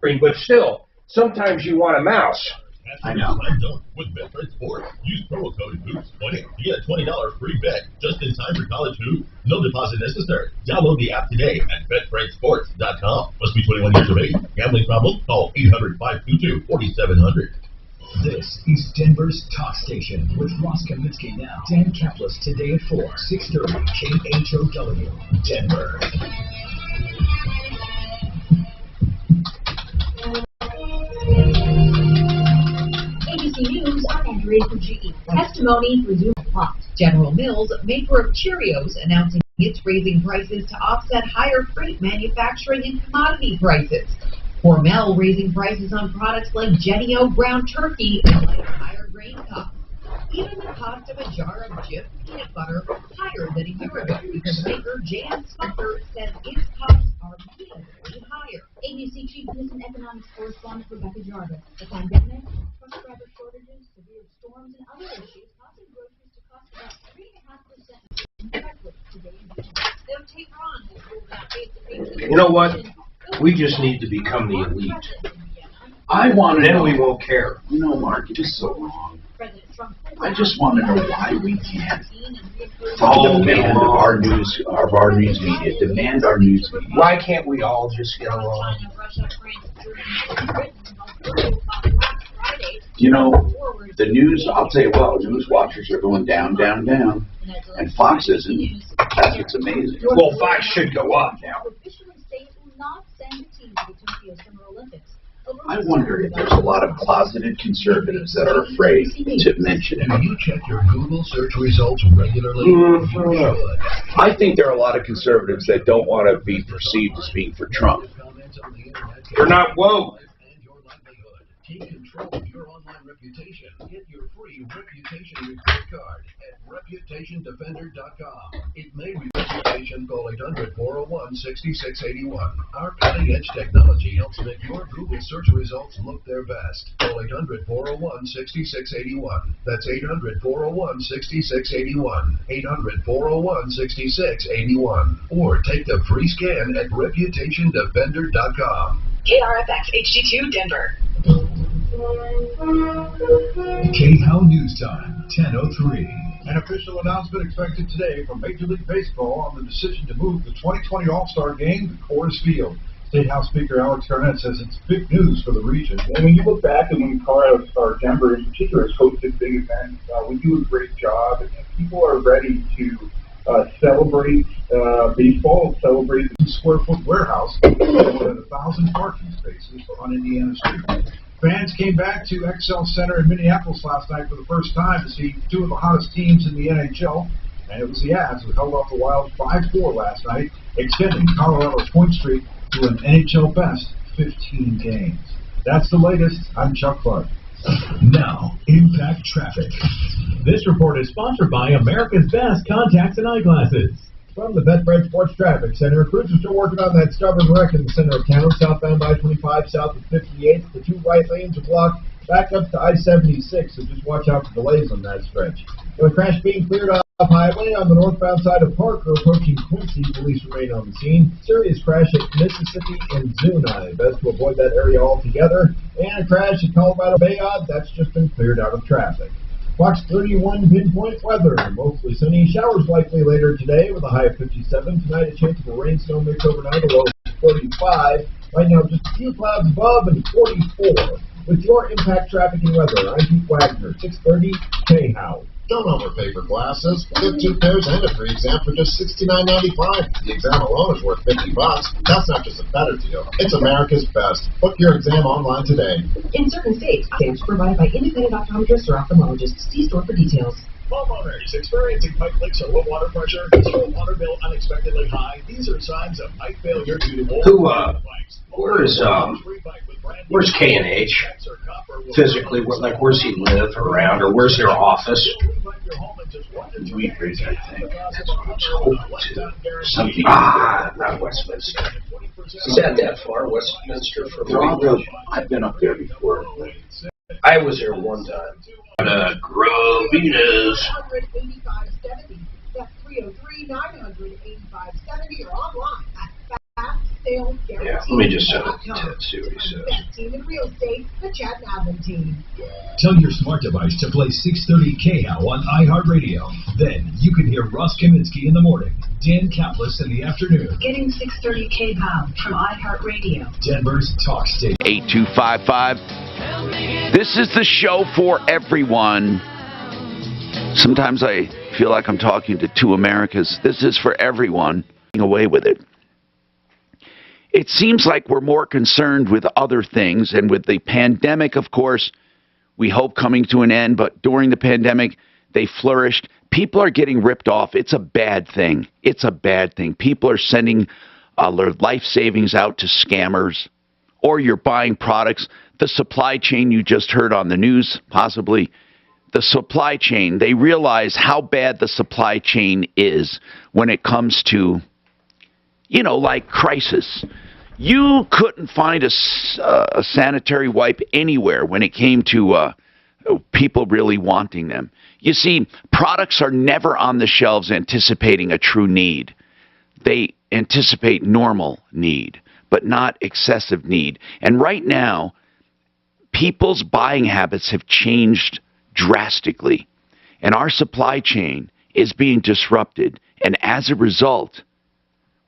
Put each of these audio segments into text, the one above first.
but still, sometimes you want a mouse. I know. With Betfred Sports, use promo code HOOPS20 to get a $20 free bet just in time for college hoops. No deposit necessary. Download the app today at betfredsports.com. Must be 21 years of age. Gambling problem? Call 800-522-4700. This is Denver's Talk Station with Ross Kaminsky now. Dan Kaplis today at 4, 6:30 KHOW, Denver. ABC News, I'm Andrea from GE. Testimony resumed plot. General Mills, maker of Cheerios, announcing it's raising prices to offset higher freight, manufacturing, and commodity prices. Hormel raising prices on products like Jennie-O ground turkey and like higher grain costs. Even the cost of a jar of Jif peanut butter higher than a year ago because maker Jan Smucker says its costs are meaningfully higher. ABC Chief Business and Economics correspondent Rebecca Jarvis. The pandemic, truck driver shortages, severe storms, and other issues causing groceries to cost about 3.5% directly today in Denver. They'll take on this rule that basically. You know what? We just need to become the elite. I want to Then know. we won't care. You know, Mark, it is so wrong. President Trump I just want to know why we can't Oh, demand man. our news media, demand our news media. Why can't we all just get along? China, Russia, France, Germany, Britain, last Friday. You know, the news, I'll tell you what, news watchers are going down, down, down. And Fox isn't. That's what's amazing. Well, Fox should go up now. Officially say it will not send a team to the Tokyo Summer Olympics. I wonder if there's a lot of closeted conservatives that are afraid to mention it. Do you check your Google search results regularly? You should. I think there are a lot of conservatives that don't want to be perceived as being for Trump. They're not woke. And your livelihood. Take control of your online reputation. Get your free reputation report card at reputationdefender.com. It may be reputation. Call 800-401-6681. Our cutting-edge technology helps make your Google search results look their best. Call 800-401-6681. That's 800-401-6681. 800-401-6681. Or take the free scan at reputationdefender.com. KRFX HD2 Denver. KHOW News Time, 10:03. An official announcement expected today from Major League Baseball on the decision to move the 2020 All-Star Game to Coors Field. State House Speaker Alex Garnett says it's big news for the region. And when you look back and when Colorado or Denver in particular has hosted big events, we do a great job, and people are ready to celebrate baseball, celebrate The square-foot warehouse with more than 1,000 parking spaces on Indiana Street. Fans came back to XL Center in Minneapolis last night for the first time to see two of the hottest teams in the NHL, and it was the Avs who held off the Wild 5-4 last night, extending Colorado's point streak to an NHL best 15 games. That's the latest. I'm Chuck Clark. Now, Impact Traffic. This report is sponsored by America's Best Contacts and Eyeglasses. From the Betfred Sports Traffic Center, crews are still working on that stubborn wreck in the center of town, southbound I-25, south of 58th. The two right lanes are blocked. Back up to I-76, so just watch out for delays on that stretch. The crash being cleared off highway on the northbound side of Parker, approaching Quincy. Police remain on the scene. Serious crash at Mississippi and Zuni. Best to avoid that area altogether. And a crash at Colorado Bayard. That's just been cleared out of traffic. Fox 31 pinpoint weather. Mostly sunny. Showers likely later today with a high of 57. Tonight a chance of a rain snow mix overnight, a low of 35. Right now just a few clouds above and 44. With your Impact Traffic and Weather, I'm Pete Wagner, 630 KHOW. Don't overpay for glasses. Get 2 pairs and a free exam for just $69.95. The exam alone is worth $50. That's not just a better deal. It's America's best. Book your exam online today. In certain states, exams provided by independent optometrists or ophthalmologists. See store for details. Homeowners experiencing pipe leaks or low water pressure, your water bill unexpectedly high. These are signs of pipe failure due to Where's K&H? Physically, where's he live around, or where's their office? Weedbridge, I think. That's what I was hoping to. Something. Not Westminster. Is that far, Westminster, from Probably. I've been up there before. I was there one time. Grovinas. 98570. That's 303-98570 or online at fast sales guarantee. Yeah, let me just send it to Ted, see what he says. Best team in real estate, the Chad Navin team. Tell your smart device to play 630 KHOW on iHeartRadio. Then you can hear Ross Kaminsky in the morning, Dan Kaplis in the afternoon. Getting 630 KHOW from iHeartRadio. Denver's talk station. 8255. This is the show for everyone. Sometimes I feel like I'm talking to two Americas. This is for everyone. Away with it. It seems like we're more concerned with other things, and with the pandemic, of course, we hope coming to an end, but during the pandemic, they flourished. People are getting ripped off. It's a bad thing. It's a bad thing. People are sending their life savings out to scammers, or you're buying products. The supply chain you just heard on the news, possibly. The supply chain, they realize how bad the supply chain is when it comes to, you know, like crisis. You couldn't find a sanitary wipe anywhere when it came to people really wanting them. You see, products are never on the shelves anticipating a true need. They anticipate normal need, but not excessive need. And right now, people's buying habits have changed drastically, and our supply chain is being disrupted. And as a result,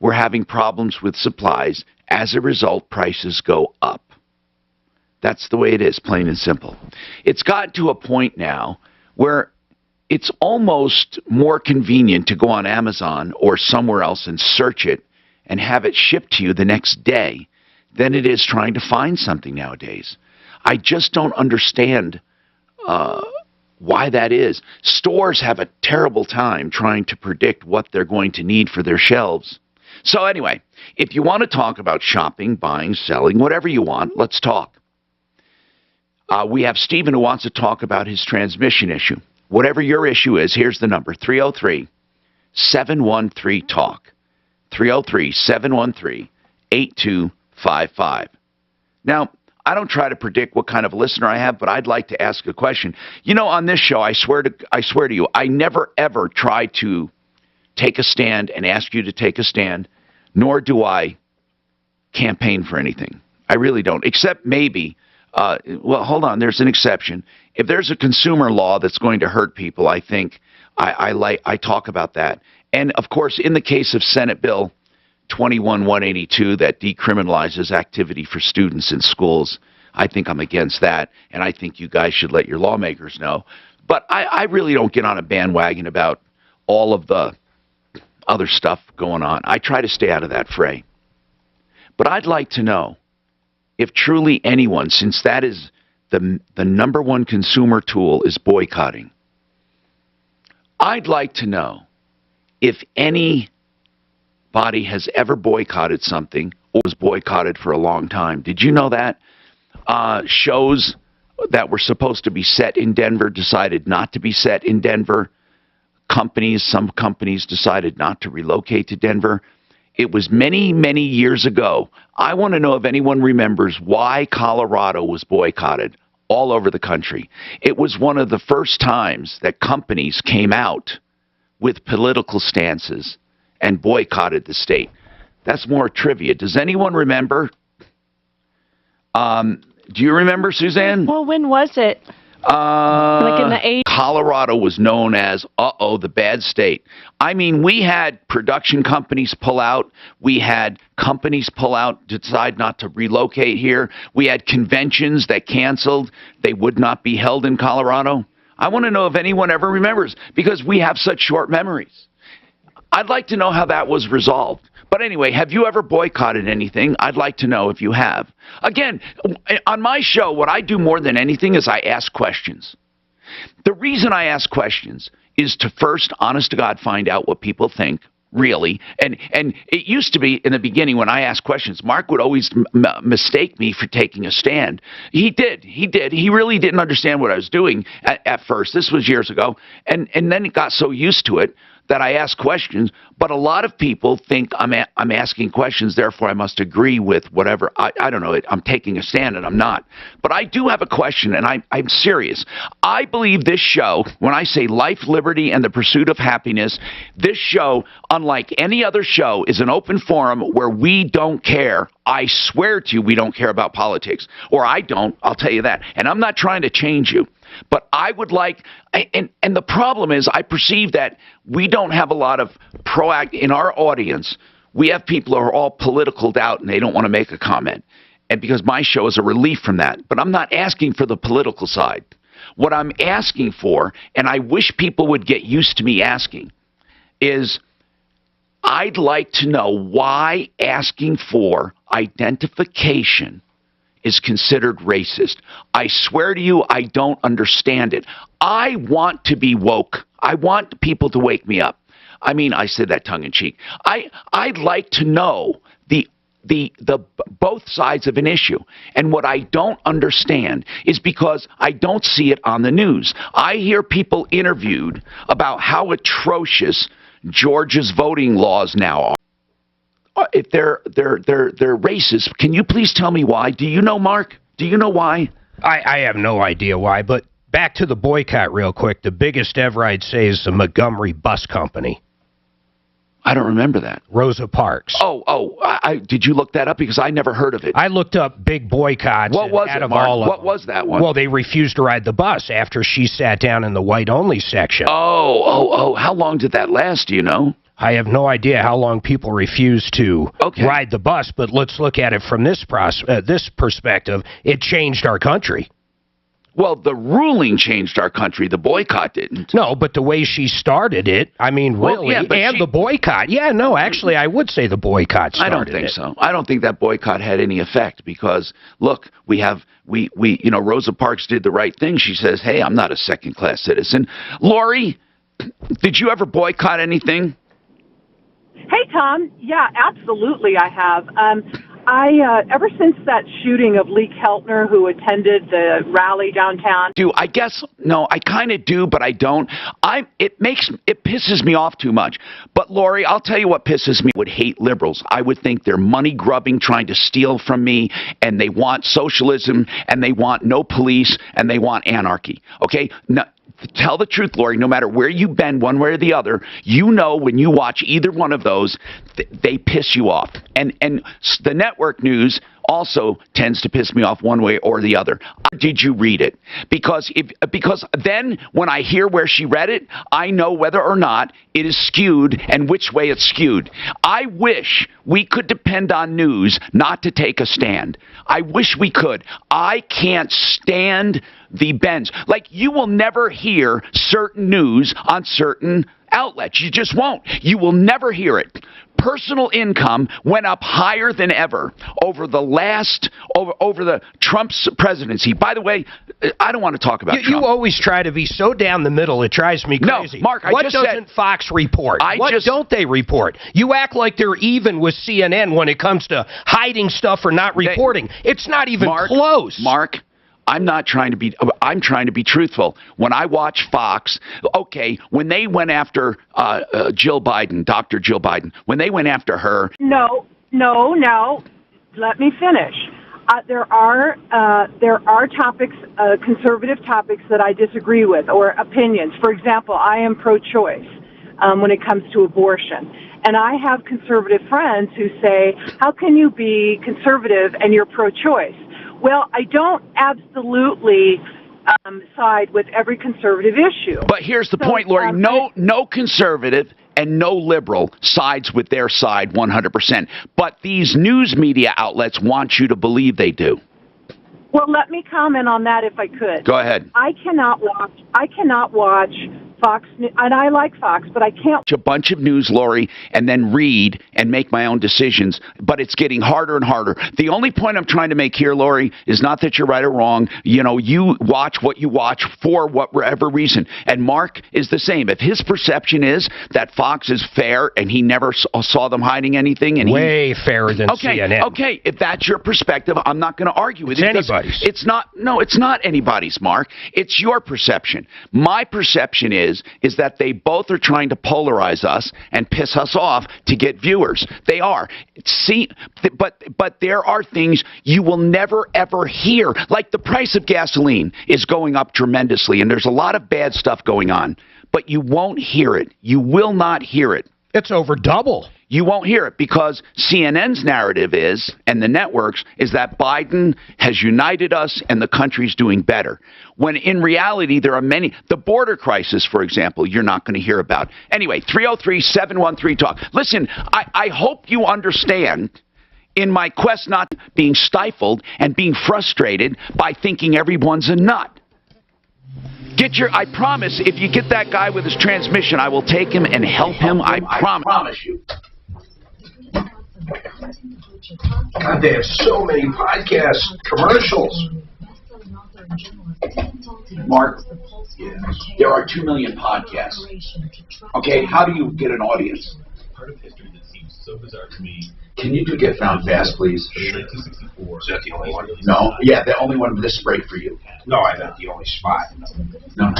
we're having problems with supplies. As a result, prices go up. That's the way it is, plain and simple. It's gotten to a point now where it's almost more convenient to go on Amazon or somewhere else and search it and have it shipped to you the next day than it is trying to find something nowadays. I just don't understand why that is. Stores have a terrible time trying to predict what they're going to need for their shelves. So anyway, if you want to talk about shopping, buying, selling, whatever you want, let's talk. We have Stephen who wants to talk about his transmission issue. Whatever your issue is, here's the number, 303-713-TALK. 303-713-8255. Now, I don't try to predict what kind of listener I have, but I'd like to ask a question. You know, on this show, I swear to you, I never ever try to take a stand and ask you to take a stand, nor do I campaign for anything. I really don't, except maybe, well, hold on, there's an exception. If there's a consumer law that's going to hurt people, I think I talk about that. And, of course, in the case of Senate Bill 21-182 that decriminalizes activity for students in schools, I think I'm against that, and I think you guys should let your lawmakers know. But I really don't get on a bandwagon about all of the other stuff going on. I try to stay out of that fray. But I'd like to know if truly anyone, since that is the number one consumer tool is boycotting, I'd like to know if anybody has ever boycotted something or was boycotted for a long time. Did you know that? Shows that were supposed to be set in Denver decided not to be set in Denver. Some companies decided not to relocate to Denver. It was many, many years ago. I want to know if anyone remembers why Colorado was boycotted all over the country. It was one of the first times that companies came out with political stances and boycotted the state. That's more trivia. Does anyone remember? Do you remember, Suzanne? Well, when was it? Like in the 80s? Colorado was known as, the bad state. I mean, we had production companies pull out. We had companies pull out, decide not to relocate here. We had conventions that canceled. They would not be held in Colorado. I want to know if anyone ever remembers, because we have such short memories. I'd like to know how that was resolved. But anyway, have you ever boycotted anything? I'd like to know if you have. Again, on my show, what I do more than anything is I ask questions. The reason I ask questions is to first, honest to God, find out what people think, really. And it used to be in the beginning when I asked questions, Mark would always mistake me for taking a stand. He did. He really didn't understand what I was doing at first. This was years ago. And then it got so used to it that I ask questions, but a lot of people think I'm asking questions, therefore I must agree with whatever. I don't know. I'm taking a stand, and I'm not. But I do have a question, and I'm serious. I believe this show, when I say life, liberty, and the pursuit of happiness, this show, unlike any other show, is an open forum where we don't care. I swear to you, we don't care about politics. Or I don't, I'll tell you that. And I'm not trying to change you. But I would like, and the problem is, I perceive that we don't have a lot of in our audience. We have people who are all politicaled out and they don't want to make a comment. And because my show is a relief from that. But I'm not asking for the political side. What I'm asking for, and I wish people would get used to me asking, is I'd like to know why asking for identification is considered racist. I swear to you, I don't understand it. I want to be woke. I want people to wake me up. I mean, I said that tongue in cheek. I'd like to know the both sides of an issue. And what I don't understand is because I don't see it on the news. I hear people interviewed about how atrocious Georgia's voting laws now are. If they're racist, can you please tell me why? Do you know, Mark? Do you know why? I have no idea why, but back to the boycott real quick. The biggest ever, I'd say, is the Montgomery Bus Company. I don't remember that. Rosa Parks. Did you look that up? Because I never heard of it. I looked up big boycotts. What was it, Mark? What was that one? Well, they refused to ride the bus after she sat down in the white-only section. How long did that last, do you know? I have no idea how long people refuse to ride the bus, but let's look at it from this perspective. It changed our country. Well, the ruling changed our country. The boycott didn't. No, but the way she started it, I mean, really, the boycott. Yeah, no, actually, I would say the boycott started it. I don't think so. I don't think that boycott had any effect because, look, Rosa Parks did the right thing. She says, hey, I'm not a second-class citizen. Lori, did you ever boycott anything? Hey, Tom. Yeah, absolutely I have. Ever since that shooting of Lee Keltner, who attended the rally downtown. I guess, no, I kind of do, but I don't. It pisses me off too much. But, Lori, I'll tell you what pisses me. I would hate liberals. I would think they're money-grubbing, trying to steal from me, and they want socialism, and they want no police, and they want anarchy. Okay? No, tell the truth, Lori, no matter where you bend one way or the other, you know when you watch either one of those, they piss you off. And the network news also tends to piss me off one way or the other. Did you read it? Because then when I hear where she read it, I know whether or not it is skewed and which way it's skewed. I wish we could depend on news not to take a stand. I wish we could. I can't stand the bends. Like, you will never hear certain news on certain outlets. You just won't. You will never hear it. Personal income went up higher than ever over the Trump's presidency. By the way, I don't want to talk about Trump. You always try to be so down the middle, it drives me crazy. No, Mark, what doesn't Fox report? What don't they report? You act like they're even with CNN when it comes to hiding stuff or not reporting. It's not even close. Mark, I'm trying to be truthful. When I watch Fox, when they went after Jill Biden, Dr. Jill Biden, when they went after her. No, let me finish. There are topics, conservative topics that I disagree with, or opinions. For example, I am pro-choice when it comes to abortion. And I have conservative friends who say, how can you be conservative and you're pro-choice? Well, I don't absolutely side with every conservative issue. But here's the point, Lori. No conservative and no liberal sides with their side 100%. But these news media outlets want you to believe they do. Well, let me comment on that if I could. Go ahead. I cannot watch Fox, and I like Fox, but I can't. A bunch of news, Lori, and then read and make my own decisions, but it's getting harder and harder. The only point I'm trying to make here, Lori, is not that you're right or wrong. You know, you watch what you watch for whatever reason, and Mark is the same. If his perception is that Fox is fair and he never saw them hiding anything, and way fairer than CNN. Okay, if that's your perspective, I'm not going to argue with it. It's anybody's. It's not anybody's, Mark. It's your perception. My perception is is that they both are trying to polarize us and piss us off to get viewers. They are. See, but there are things you will never, ever hear. Like the price of gasoline is going up tremendously, and there's a lot of bad stuff going on. But you won't hear it. You will not hear it. It's over double. You won't hear it because CNN's narrative is, and the networks, is that Biden has united us and the country's doing better. When in reality, there are many. The border crisis, for example, you're not going to hear about. Anyway, 303-713-TALK. Listen, I hope you understand in my quest not being stifled and being frustrated by thinking everyone's a nut. I promise, if you get that guy with his transmission, I will take him and help him. I promise you. God, they have so many podcast commercials. Mark, there are 2 million podcasts. Okay, how do you get an audience? Part of history that seems so bizarre to me. Can you do Get Found Fast, please? In 1964. Is that the only one? No. Yeah, the only one with this break for you. No, I meant the only spot. No.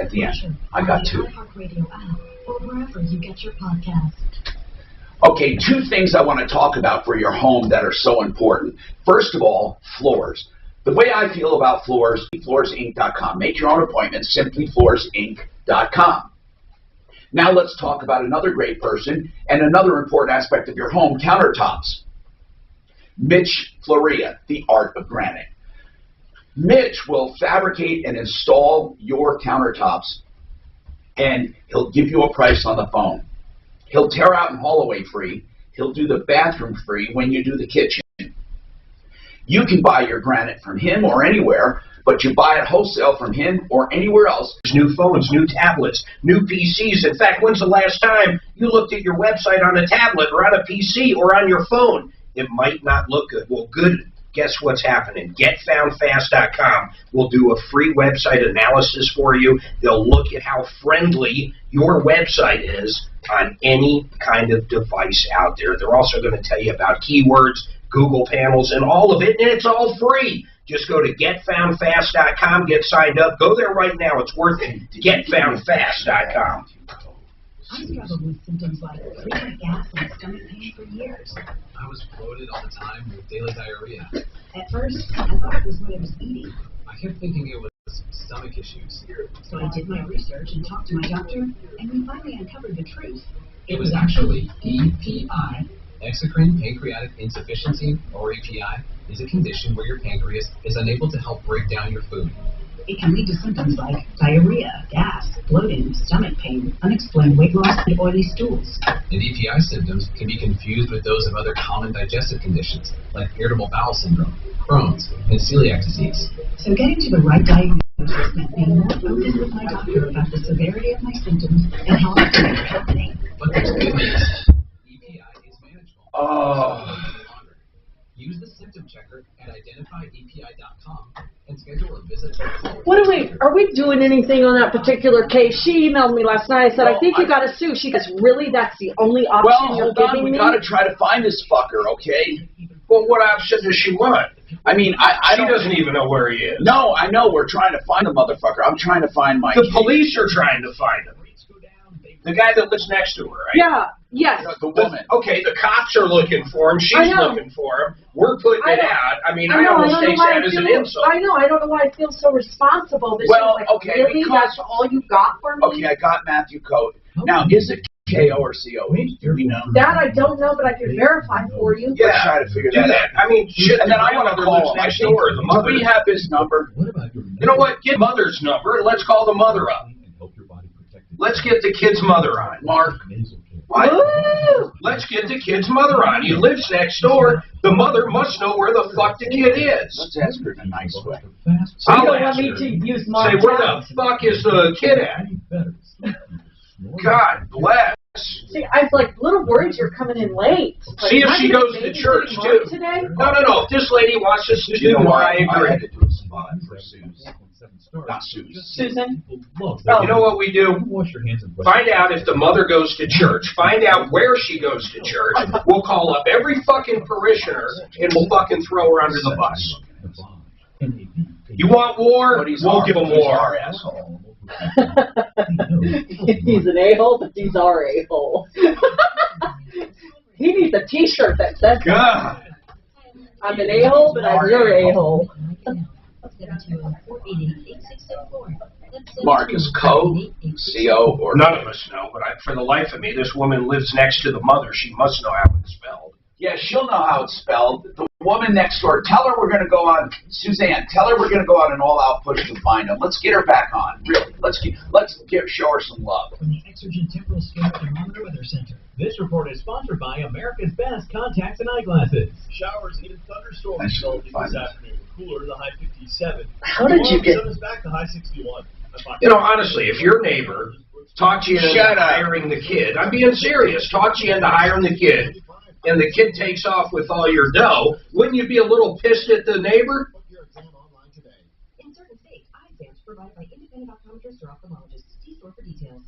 At the end. I got 2. Okay, 2 things I want to talk about for your home that are so important. First of all, floors. The way I feel about floors, floorsinc.com. Make your own appointment, simplyfloorsinc.com. Now let's talk about another great person and another important aspect of your home, countertops. Mitch Floria, the art of granite. Mitch will fabricate and install your countertops, and he'll give you a price on the phone. He'll tear out and haul away free. He'll do the bathroom free when you do the kitchen. You can buy your granite from him or anywhere, but you buy it wholesale from him or anywhere else. There's new phones, new tablets, new PCs. In fact, when's the last time you looked at your website on a tablet or on a PC or on your phone? It might not look good. Well, good. Guess what's happening? GetFoundFast.com will do a free website analysis for you. They'll look at how friendly your website is on any kind of device out there. They're also going to tell you about keywords, Google panels, and all of it, and it's all free. Just go to GetFoundFast.com, get signed up. Go there right now. It's worth it. GetFoundFast.com. I struggled with symptoms like frequent gas and stomach pain for years. I was bloated all the time with daily diarrhea. At first, I thought it was what I was eating. I kept thinking it was stomach issues. So I did my research and talked to my doctor, and we finally uncovered the truth. It was actually EPI, exocrine pancreatic insufficiency, or EPI, is a condition where your pancreas is unable to help break down your food. It can lead to symptoms like diarrhea, gas, bloating, stomach pain, unexplained weight loss, and oily stools. And EPI symptoms can be confused with those of other common digestive conditions, like irritable bowel syndrome, Crohn's, and celiac disease. So getting to the right diagnosis meant being more open with my doctor about the severity of my symptoms and how often they're happening. But there's good news. EPI is manageable. Use the symptom checker at identifyepi.com and schedule a visit. Are we doing anything on that particular case? She emailed me last night. I said, I think you got to sue. She goes, really? That's the only option you're giving me? We got to try to find this fucker, okay? Well, what option does she want? I mean, she doesn't even know where he is. No, I know. We're trying to find the motherfucker. I'm trying to find my The police are trying to find him. The guy that lives next to her, right? Yeah, yes. The woman. Okay, the cops are looking for him. She's looking for him. We're putting it out. I mean, I almost take that as an insult. I know. I don't know why I feel so responsible. Well, okay. Really? That's all you got for me? Okay, I got Matthew Code. Now, is it KO or COE? Do we know? That I don't know, but I can verify for you. Yeah, let's try to figure that out. I mean, and then I want to call him. Next door. The mother. Do we have his number? You know what? Get mother's number and let's call the mother up. Let's get the kid's mother on, Mark. What? Let's get the kid's mother on. He lives next door. The mother must know where the fuck the kid is. Let's ask her in a nice way. So you don't want me to use my Say, where the fuck is the kid at? God bless. See, I was like, a little worried you're coming in late. See if she goes to church, too. Today? No. If this lady wants us to do more, I agree. I had to do a spot for Susan. Not Susan. Susan? You know what we do? Find out if the mother goes to church. Find out where she goes to church. We'll call up every fucking parishioner and we'll fucking throw her under the bus. You want war? We'll give them war. He's an a-hole, but these are a-holes. He needs a T-shirt that says that. I'm an a-hole, but I'm your a-hole. Marcus C-O, or none of us know, but for the life of me, this woman lives next to the mother. She must know how it's spelled. Yeah, she'll know how it's spelled. The woman next door, tell her we're going to go on, Suzanne, tell her we're going to go on an all-out push to find him. Let's get her back on, really. Let's show her some love. From the Exergen Temporal Scale Thermometer Weather Center. This report is sponsored by America's Best Contacts and Eyeglasses. Showers and thunderstorms developing this afternoon. Cooler to the high 57. How did you get... Sun is back to high 61. You know, honestly, if your neighbor talked you into hiring the kid, I'm being serious, talked you into hiring the kid, and the kid takes off with all your dough, wouldn't you be a little pissed at the neighbor? In certain states, eye exams provided by independent optometrists or ophthalmologists. See store for details.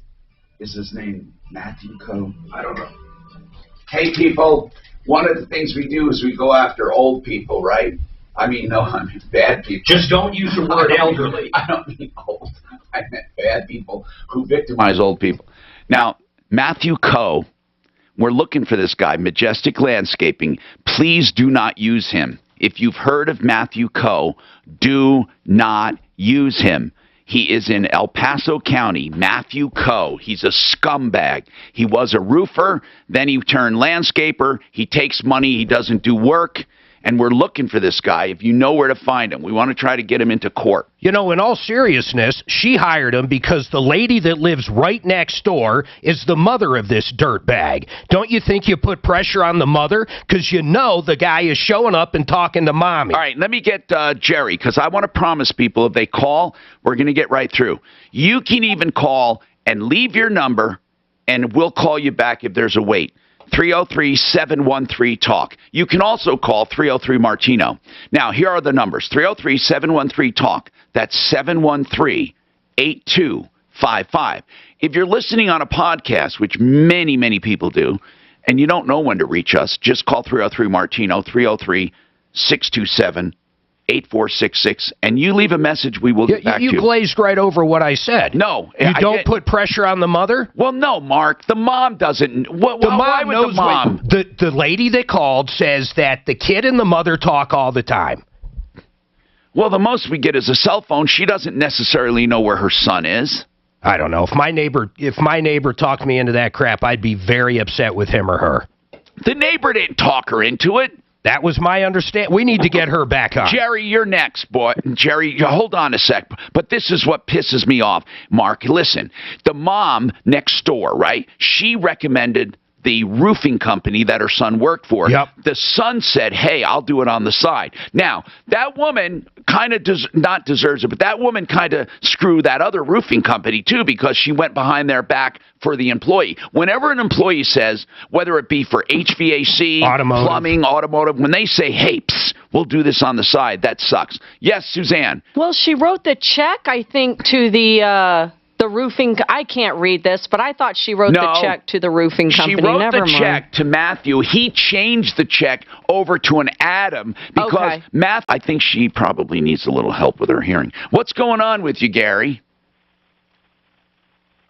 Is his name Matthew Coe? I don't know. Hey, people, one of the things we do is we go after old people, right? I mean bad people. Just don't use the word elderly. I don't mean old. I meant bad people who victimize old people. Now, Matthew Coe, we're looking for this guy, Majestic Landscaping. Please do not use him. If you've heard of Matthew Coe, do not use him. He is in El Paso County, Matthew Coe. He's a scumbag. He was a roofer, then he turned landscaper. He takes money, he doesn't do work. And we're looking for this guy. If you know where to find him, we want to try to get him into court. You know, in all seriousness, she hired him because the lady that lives right next door is the mother of this dirtbag. Don't you think you put pressure on the mother? Because you know the guy is showing up and talking to mommy. All right, let me get Jerry, because I want to promise people if they call, we're going to get right through. You can even call and leave your number, and we'll call you back if there's a wait. 303-713-TALK. You can also call 303-MARTINO. Now, here are the numbers. 303-713-TALK. That's 713-8255. If you're listening on a podcast, which many, many people do, and you don't know when to reach us, just call 303-MARTINO, 303-627-8466, and you leave a message, we will get back to you. You glazed right over what I said. No. You don't put pressure on the mother? Well, no, Mark. The mom doesn't. Why would the mom? The lady that called says that the kid and the mother talk all the time. Well, the most we get is a cell phone. She doesn't necessarily know where her son is. I don't know. If my neighbor talked me into that crap, I'd be very upset with him or her. The neighbor didn't talk her into it. That was my understanding. We need to get her back on. Jerry, you're next, boy. Jerry, hold on a sec. But this is what pisses me off. Mark, listen. The mom next door, right? She recommended the roofing company that her son worked for. Yep. The son said, hey, I'll do it on the side. Now, that woman kind of not deserves it, but that woman kind of screwed that other roofing company, too, because she went behind their back for the employee. Whenever an employee says, whether it be for HVAC, plumbing, automotive, when they say, hey, we'll do this on the side, that sucks. Yes, Suzanne? Well, she wrote the check, I think, to the roofing. I can't read this, but I thought she wrote the check to the roofing company. She wrote the check to Matthew. He changed the check over to an Adam because I think she probably needs a little help with her hearing. What's going on with you, Gary?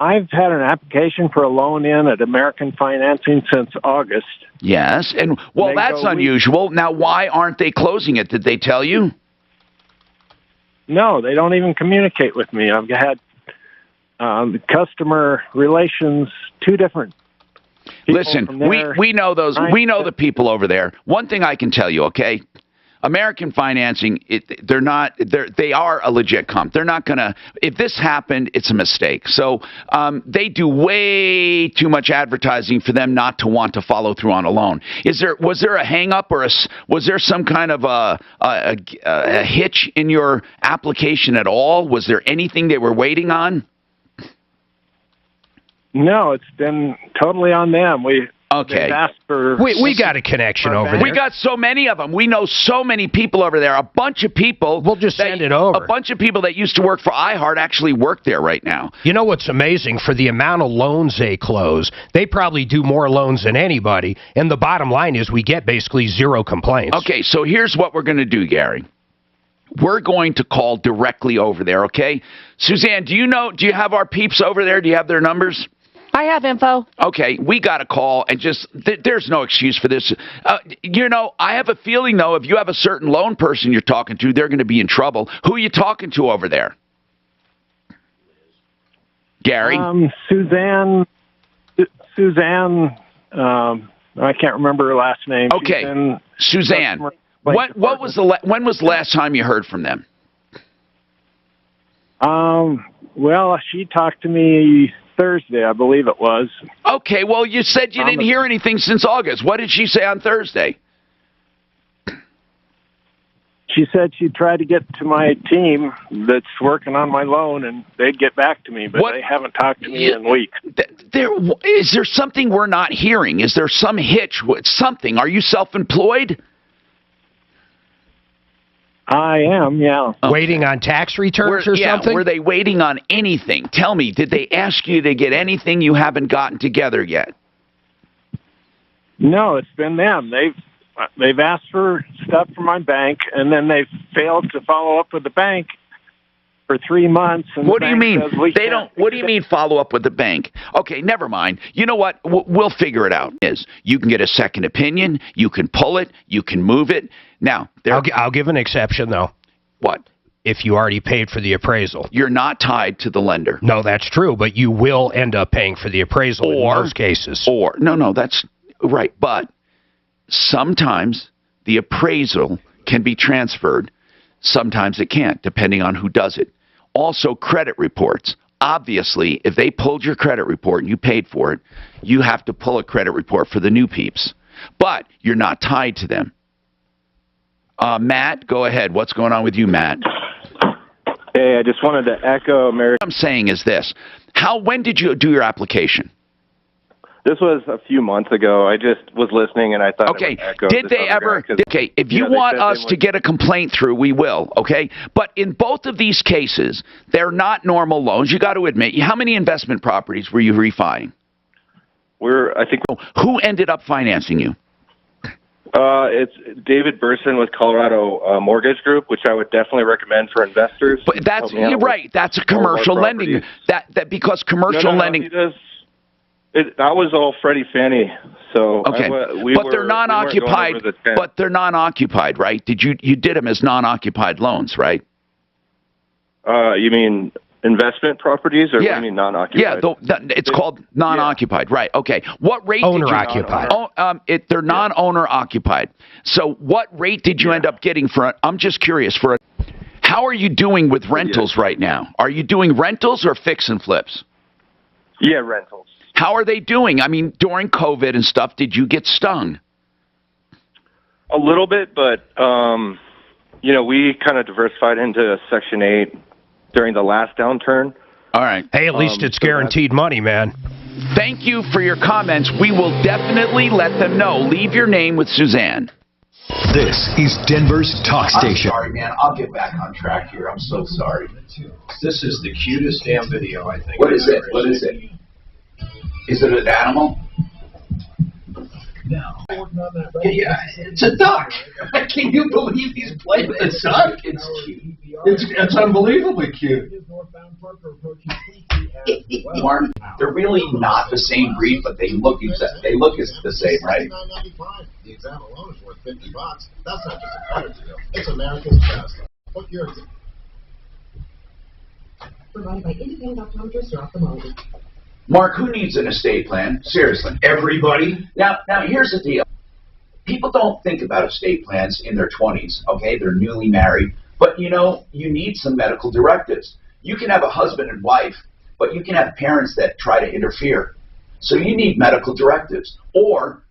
I've had an application for a loan in at American Financing since August. Yes, and well, that's unusual. Now, why aren't they closing it? Did they tell you? No, they don't even communicate with me. I've had customer relations, two different people. Listen, we know those. We know the people over there. One thing I can tell you, okay? American Financing, they are a legit comp. They're not going to, if this happened, it's a mistake. So they do way too much advertising for them not to want to follow through on a loan. Was there a hang up or was there some kind of a hitch in your application at all? Was there anything they were waiting on? No, it's been totally on them. Okay. We got a connection over there. We got so many of them. We know so many people over there. A bunch of people. We'll just send it over. A bunch of people that used to work for iHeart actually work there right now. You know what's amazing? For the amount of loans they close, they probably do more loans than anybody. And the bottom line is we get basically zero complaints. Okay, so here's what we're going to do, Gary. We're going to call directly over there, okay? Suzanne, do you have our peeps over there? Do you have their numbers? I have info. Okay, we got to call and just, there's no excuse for this. I have a feeling, though, if you have a certain loan person you're talking to, they're going to be in trouble. Who are you talking to over there? Gary? Suzanne, I can't remember her last name. Okay, Suzanne. When was the last time you heard from them? Well, she talked to me Thursday, I believe it was. Okay, well, you said you didn't hear anything since August. What did she say on Thursday? She said she'd try to get to my team that's working on my loan, and they'd get back to me, but they haven't talked to me in weeks. Is there something we're not hearing? Is there some hitch? Something? Are you self-employed? I am, yeah. Waiting on tax returns or something? Were they waiting on anything? Tell me, did they ask you to get anything you haven't gotten together yet? No, it's been them. They've asked for stuff from my bank, and then they've failed to follow up with the bank for 3 months. And what do you mean? They don't. What do you mean follow up with the bank? Okay, never mind. You know what? We'll figure it out. You can get a second opinion. You can pull it. You can move it. Now, I'll give an exception, though. What? If you already paid for the appraisal. You're not tied to the lender. No, that's true, but you will end up paying for the appraisal in most cases. No, that's right. But sometimes the appraisal can be transferred. Sometimes it can't, depending on who does it. Also, credit reports. Obviously, if they pulled your credit report and you paid for it, you have to pull a credit report for the new peeps. But you're not tied to them. Matt, go ahead. What's going on with you, Matt? Hey, I just wanted to echo America. What I'm saying is this. When did you do your application? This was a few months ago. I just was listening, and I thought okay, it would echo did they ever... Okay, if you want us to get a complaint through, we will, okay? But in both of these cases, they're not normal loans. You got to admit, how many investment properties were you refining? Who ended up financing you? It's David Burson with Colorado Mortgage Group, which I would definitely recommend for investors. But you're right. That's a commercial lending. Because commercial lending... I was all Freddie Fannie, so okay. They're non-occupied. But they're non-occupied, right? You did them as non-occupied loans, right? You mean investment properties, or what do you mean non-occupied? Yeah, it's called non-occupied, right? Okay. What rate? Owner-occupied. They're non-owner occupied. So what rate did you end up getting for? I'm just curious. How are you doing with rentals right now? Are you doing rentals or fix and flips? Yeah, rentals. How are they doing? I mean, during COVID and stuff, did you get stung? A little bit, but, we kind of diversified into Section 8 during the last downturn. All right. Hey, at least it's guaranteed money, man. Thank you for your comments. We will definitely let them know. Leave your name with Suzanne. This is Denver's talk station. I'm sorry, man. I'll get back on track here. I'm so sorry. This is the cutest damn video, I think. What is it? What is it? Is it an animal? Now, yeah, it's a duck. Can you believe he's playing with a duck? It's cute. It's unbelievably cute. Mark, they're really not the same breed, but they look the same, right? The exam alone is worth $50. That's not just a better deal. It's America's best. Book your exam. Provided by independent optometrists or ophthalmologists. Mark, who needs an estate plan? Seriously. Everybody. Now, here's the deal. People don't think about estate plans in their 20s, okay? They're newly married. But, you need some medical directives. You can have a husband and wife, but you can have parents that try to interfere. So you need medical directives. Or,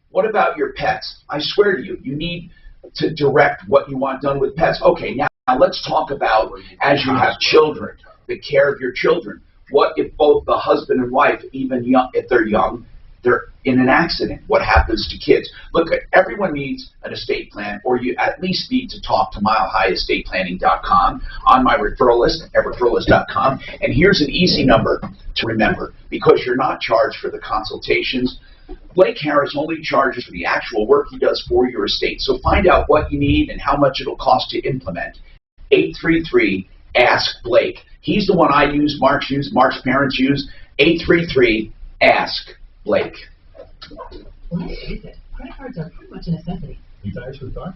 what about your pets? I swear to you, you need to direct what you want done with pets. Okay, now let's talk about, as you have children, the care of your children. What if both the husband and wife, even young, if they're young, they're in an accident? What happens to kids? Look, everyone needs an estate plan, or you at least need to talk to milehighestatePlanning.com on my referral list at referrallist.com. And here's an easy number to remember, because you're not charged for the consultations. Blake Harris only charges for the actual work he does for your estate. So find out what you need and how much it'll cost to implement. 833-ASK-BLAKE. He's the one I use, Mark's parents use. 833-ASK-BLAKE. Let's face it, credit cards are pretty much a necessity. You tires for the car?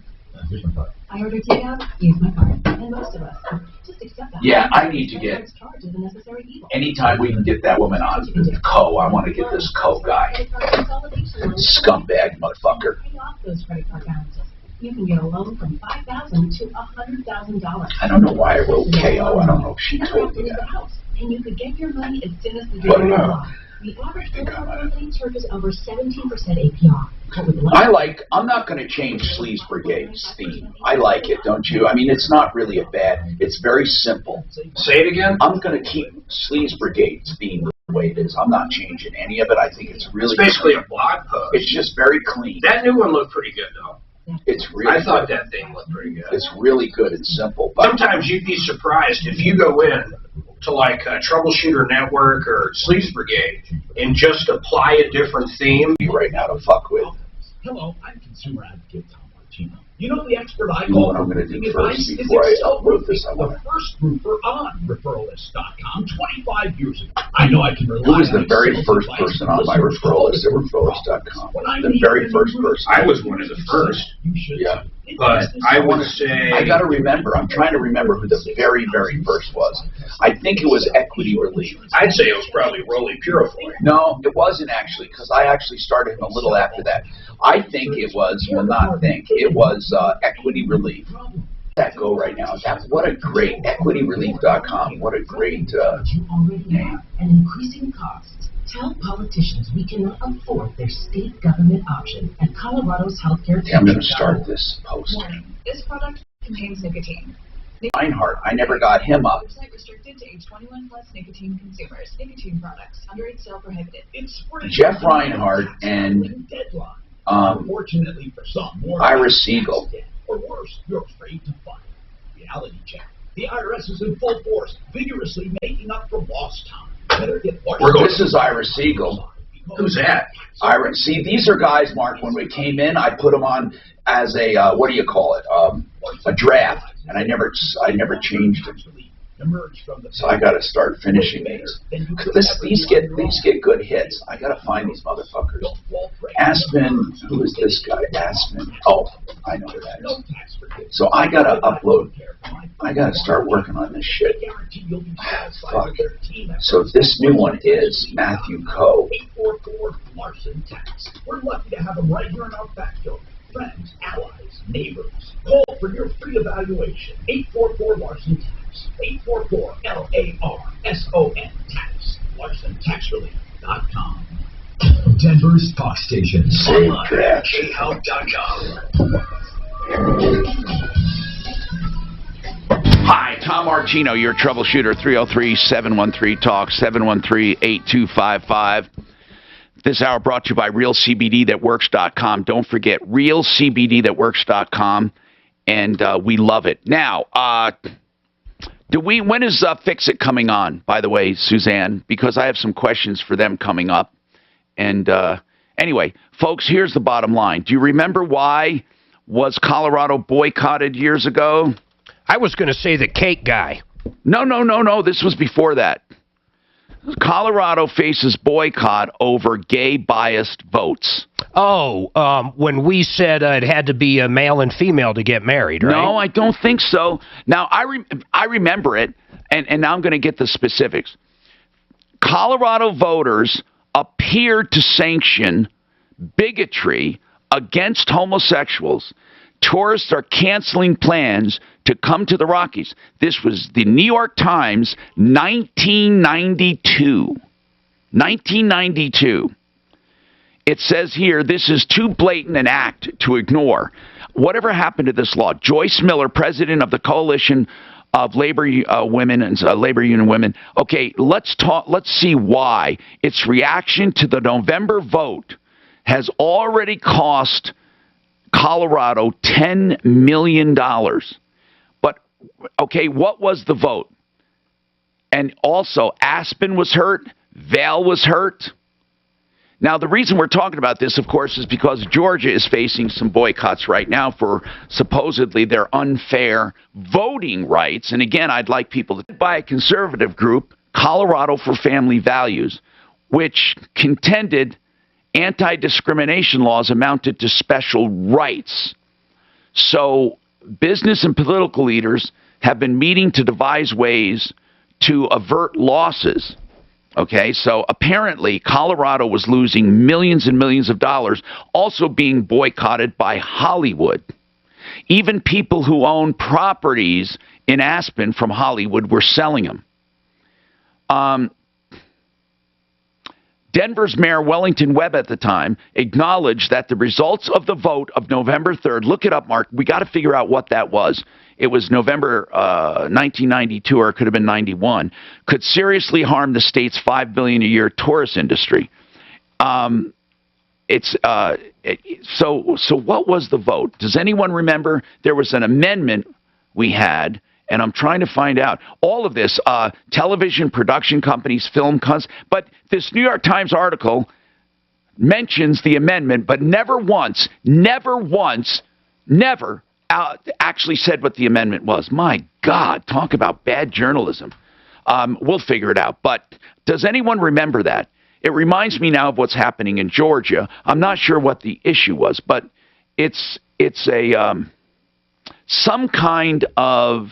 Here's my card. I order takeout, use my card. And most of us just accept that. Yeah, I need to get, Charge is a necessary evil. anytime we can get that woman on Co, I want to get this Co guy. Scumbag motherfucker. Pay off those credit card balances. You can get a loan from $5,000 to $100,000. I don't know why I wrote KO. I don't know if she told me that. And you could get your money as soon as the day But, is long. The average credit card company charges over 17% APR. I'm not going to change Sleaze Brigade's theme. I like it, don't you? I mean, it's not really a bad, it's very simple. Say it again? I'm going to keep Sleaze Brigade's theme the way it is. I'm not changing any of it. I think it's really It's basically a blog post. It's just very clean. That new one looked pretty good, though. It's really I thought good. that thing looked pretty good. It's really good and simple. But sometimes you'd be surprised if you go in to like Troubleshooter Network or Sleaze Brigade and just apply a different theme. Right now to fuck with. Hello, I'm consumer advocate Tom Martino. You know the expert I You know call what I'm going to do first advice is before I Excel upload this? the first roofer on referralist.com 25 years ago. I know I can rely Who was on the very Excel first advice person on my referral list at referralist.com? The very first person. I was one of the first. Yeah. But I want to say... I got to remember. I'm trying to remember who the very, very first was. I think it was Equity Relief. I'd say it was probably Rolly Purifoy. No, it wasn't actually, because I actually started him a little after that. I think it was, well, not think, it was Equity Relief. That go right now. What a great, equityrelief.com. What a great name. And increasing costs. Tell politicians we cannot afford their state government option at Colorado's healthcare. I'm going to start this post. Warning. This product contains nicotine. Reinhardt, I never got him up. Website restricted to age 21 plus nicotine consumers. Nicotine products. Underage sale prohibited. Jeff Reinhardt and Unfortunately for some, more Iris Siegel. Or worse, you're afraid to file. Reality check. The IRS is in full force, vigorously making up for lost time. Better get This is Iris Siegel. Who's that? Iris. See, these are guys, Mark, when we came in, I put them on as a, what do you call it, a draft, and I never changed them. So I got to start finishing these. These get good hits. I got to find these motherfuckers. Aspen, who is this guy? Aspen. Oh, I know who that is. So I got to upload. I got to start working on this shit. Fuck. So this new one is Matthew Coe. 844 Larson Tax. We're lucky to have them right here in our backyard. Friends, allies, neighbors. Call for your free evaluation. 844 Larson Tax. 844-LARSON Tax. LarsonTaxRelief.com. Denver's Talk Station. Online at khelp.com. Hi, Tom Martino, your troubleshooter, 303-713-TALK, 713-8255. This hour brought to you by RealCBDThatWorks.com. Don't forget, RealCBDThatWorks.com, and we love it. Now, when is Fix It coming on, by the way, Suzanne? Because I have some questions for them coming up. And anyway, folks, here's the bottom line. Do you remember why was Colorado boycotted years ago? I was going to say the cake guy. No. This was before that. Colorado faces boycott over gay-biased votes. Oh, when we said it had to be a male and female to get married, right? No, I don't think so. Now, I remember it, and now I'm going to get the specifics. Colorado voters appeared to sanction bigotry against homosexuals. Tourists are canceling plans to come to the Rockies. This was the New York Times, 1992. 1992. It says here, this is too blatant an act to ignore. Whatever happened to this law? Joyce Miller, president of the Coalition of Labor Women and Labor Union Women. Okay, let's see why. Its reaction to the November vote has already cost Colorado $10 million. But, okay, what was the vote? And also, Aspen was hurt. Vail was hurt. Now, the reason we're talking about this, of course, is because Georgia is facing some boycotts right now for supposedly their unfair voting rights. And again, I'd like people to buy a conservative group, Colorado for Family Values, which contended anti-discrimination laws amounted to special rights. So business and political leaders have been meeting to devise ways to avert losses. Okay, so apparently Colorado was losing millions and millions of dollars, also being boycotted by Hollywood. Even people who own properties in Aspen from Hollywood were selling them. Denver's Mayor Wellington Webb at the time acknowledged that the results of the vote of November 3rd, look it up, Mark, we got to figure out what that was. It was November 1992, or it could have been 91, could seriously harm the state's $5 billion a year tourist industry. So what was the vote? Does anyone remember? There was an amendment we had, and I'm trying to find out all of this. Television production companies, film companies, but this New York Times article mentions the amendment, but never actually said what the amendment was. My God, talk about bad journalism. We'll figure it out. But does anyone remember that? It reminds me now of what's happening in Georgia. I'm not sure what the issue was, but it's a some kind of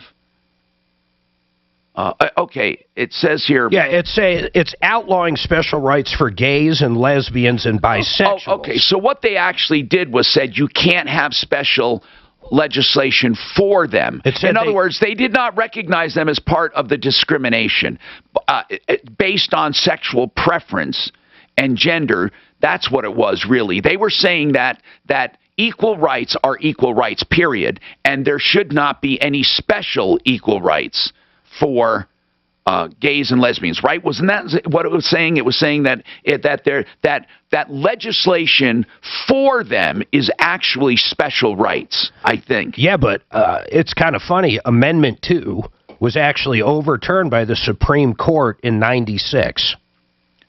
okay. It says here. Yeah, it's outlawing special rights for gays and lesbians and bisexuals. Okay, so what they actually did was said you can't have special legislation for them. In other words, they did not recognize them as part of the discrimination based on sexual preference and gender. That's what it was, really. They were saying that equal rights are equal rights, period, and there should not be any special equal rights for gays and lesbians, right? Wasn't that what it was saying? It was saying that that legislation for them is actually special rights, I think. Yeah, but it's kind of funny. Amendment 2 was actually overturned by the Supreme Court in '96.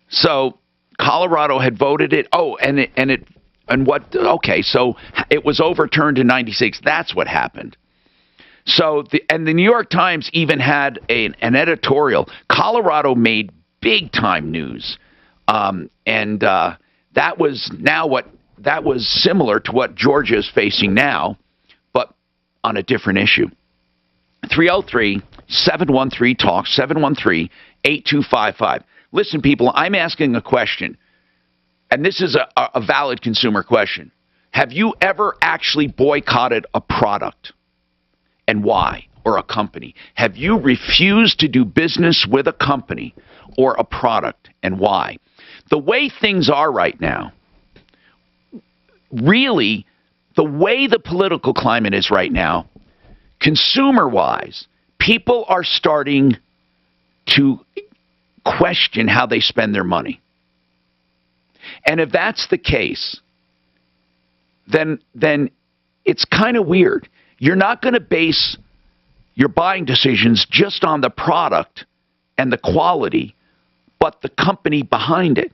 So Colorado had voted it. Oh, okay, so it was overturned in '96. That's what happened. So, the New York Times even had an editorial. Colorado made big-time news, and that was similar to what Georgia is facing now, but on a different issue. 303-713-TALK, 713-8255. Listen, people, I'm asking a question, and this is a valid consumer question. Have you ever actually boycotted a product? And why? Or a company? Have you refused to do business with a company or a product, and why? The way things are right now, really, the way the political climate is right now, consumer-wise, people are starting to question how they spend their money. And if that's the case, then it's kind of weird. You're not going to base your buying decisions just on the product and the quality, but the company behind it.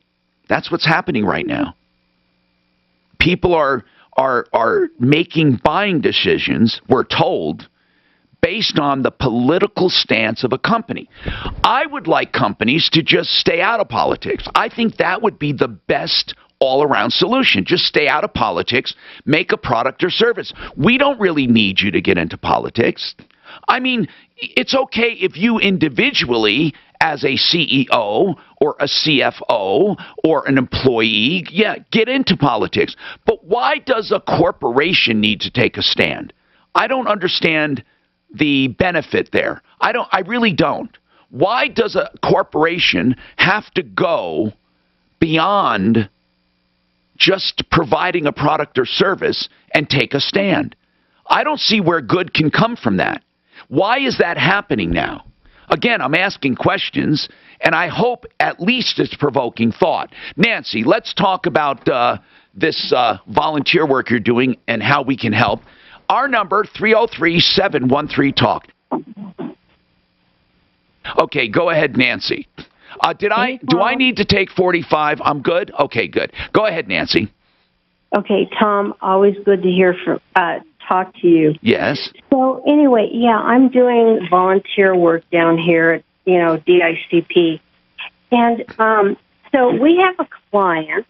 That's what's happening right now. People are making buying decisions, we're told, based on the political stance of a company. I would like companies to just stay out of politics. I think that would be the best all-around solution. Just stay out of politics, make a product or service. We don't really need you to get into politics. I mean, it's okay if you individually, as a CEO or a CFO or an employee, get into politics. But why does a corporation need to take a stand? I don't understand the benefit there. I really don't. Why does a corporation have to go beyond just providing a product or service and take a stand? I don't see where good can come from that. Why is that happening now? Again, I'm asking questions, and I hope at least it's provoking thought. Nancy, let's talk about this volunteer work you're doing and how we can help. Our number, 303-713-TALK. Okay, go ahead, Nancy. Do I need to take 45? I'm good? Okay, good. Go ahead, Nancy. Okay, Tom, always good to hear from, talk to you. Yes. So anyway, yeah, I'm doing volunteer work down here at, DICP. And so we have a client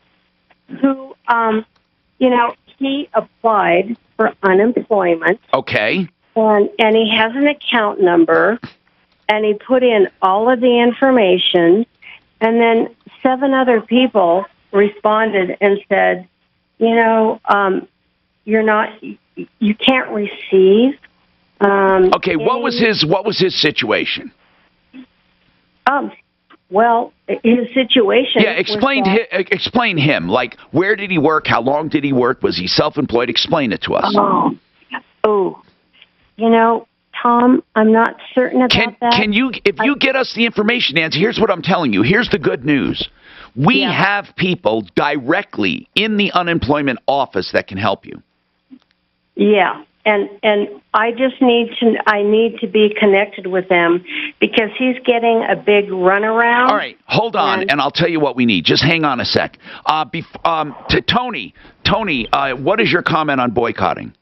who, he applied for unemployment. Okay. And he has an account number, and he put in all of the information, and then 7 other people responded and said, you can't receive. Okay, what was his situation? Well, his situation. Yeah, explain him. Like, where did he work? How long did he work? Was he self-employed? Explain it to us. Tom, I'm not certain about that. If you get us the information, Nancy, here's what I'm telling you. Here's the good news. We have people directly in the unemployment office that can help you. Yeah, and I just need to be connected with them because he's getting a big runaround. All right, hold on, and I'll tell you what we need. Just hang on a sec. To Tony, what is your comment on boycotting?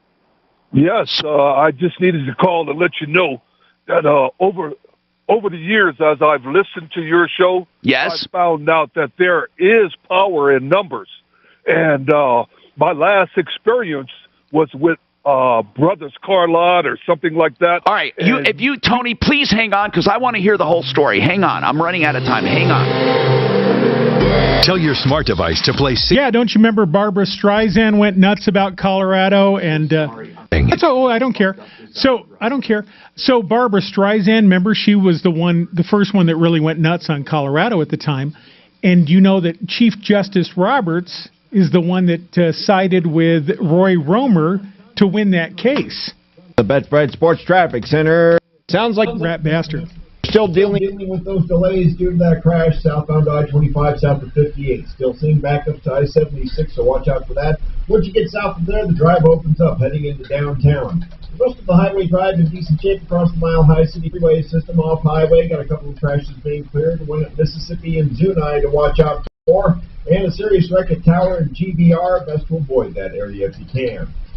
Yes, I just needed to call to let you know that over the years, as I've listened to your show, yes, I found out that there is power in numbers. And my last experience was with Brothers Carlot or something like that. All right, Tony, please hang on because I want to hear the whole story. Hang on, I'm running out of time. Hang on. Tell your smart device to play. Yeah, don't you remember Barbara Streisand went nuts about Colorado and? I don't care. So I don't care. So Barbara Streisand, remember, she was the first one that really went nuts on Colorado at the time, and you know that Chief Justice Roberts is the one that sided with Roy Romer to win that case. The Betfred Sports Traffic Center. Sounds like rat bastard. Still dealing with those delays due to that crash southbound I-25 south of 58. Still seeing backups to I-76, so watch out for that. Once you get south of there, the drive opens up, heading into downtown. The rest of the highway drive in decent shape across the Mile High City Freeway system off highway. Got a couple of crashes being cleared. One at Mississippi and Zuni to watch out for. And a serious wreck at Tower and GBR. Best to avoid that area if you can.